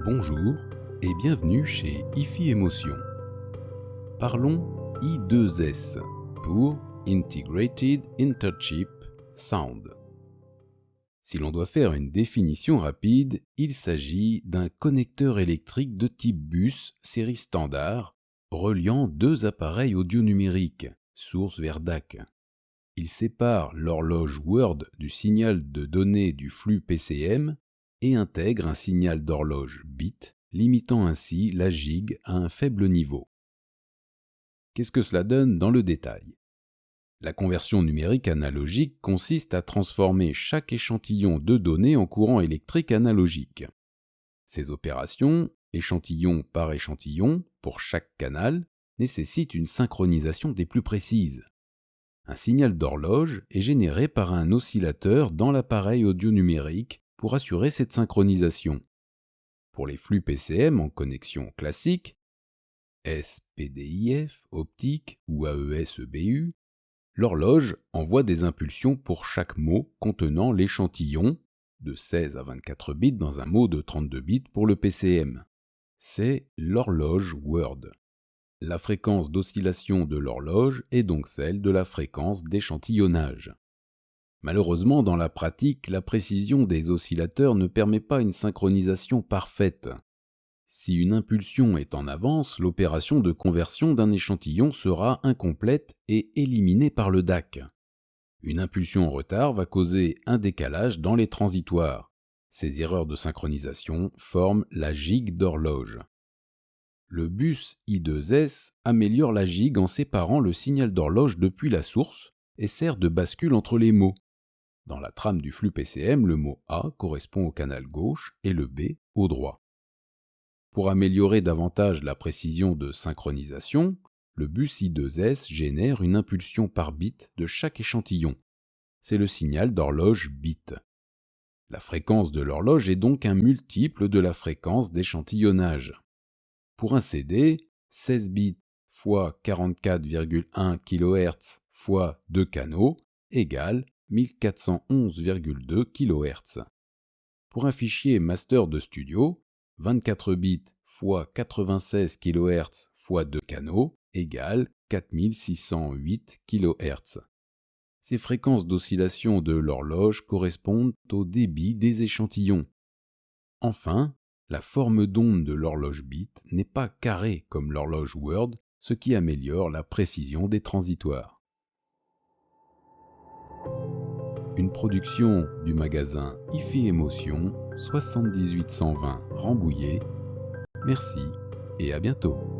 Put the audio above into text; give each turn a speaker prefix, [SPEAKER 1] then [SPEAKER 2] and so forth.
[SPEAKER 1] Bonjour et bienvenue chez IFI Émotion. Parlons I2S pour Integrated Interchip Sound. Si l'on doit faire une définition rapide, il s'agit d'un connecteur électrique de type bus série standard reliant deux appareils audio numériques, source vers DAC. Il sépare l'horloge Word du signal de données du flux PCM et intègre un signal d'horloge bit, limitant ainsi la gigue à un faible niveau. Qu'est-ce que cela donne dans le détail ? La conversion numérique analogique consiste à transformer chaque échantillon de données en courant électrique analogique. Ces opérations, échantillon par échantillon, pour chaque canal, nécessitent une synchronisation des plus précises. Un signal d'horloge est généré par un oscillateur dans l'appareil audio numérique pour assurer cette synchronisation. Pour les flux PCM en connexion classique, SPDIF, optique ou AES-EBU, l'horloge envoie des impulsions pour chaque mot contenant l'échantillon, de 16 à 24 bits dans un mot de 32 bits pour le PCM. C'est l'horloge Word. La fréquence d'oscillation de l'horloge est donc celle de la fréquence d'échantillonnage. Malheureusement, dans la pratique, la précision des oscillateurs ne permet pas une synchronisation parfaite. Si une impulsion est en avance, l'opération de conversion d'un échantillon sera incomplète et éliminée par le DAC. Une impulsion en retard va causer un décalage dans les transitoires. Ces erreurs de synchronisation forment la gigue d'horloge. Le bus I2S améliore la gigue en séparant le signal d'horloge depuis la source et sert de bascule entre les mots. Dans la trame du flux PCM, le mot A correspond au canal gauche et le B au droit. Pour améliorer davantage la précision de synchronisation, le bus I2S génère une impulsion par bit de chaque échantillon. C'est le signal d'horloge bit. La fréquence de l'horloge est donc un multiple de la fréquence d'échantillonnage. Pour un CD, 16 bits x 44,1 kHz x 2 canaux égale 1411,2 kHz. Pour un fichier master de studio, 24 bits x 96 kHz x 2 canaux égale 4608 kHz. Ces fréquences d'oscillation de l'horloge correspondent au débit des échantillons. Enfin, la forme d'onde de l'horloge bit n'est pas carrée comme l'horloge Word, ce qui améliore la précision des transitoires. Une production du magasin IFI Émotion, 78 120 Rambouillet. Merci et à bientôt.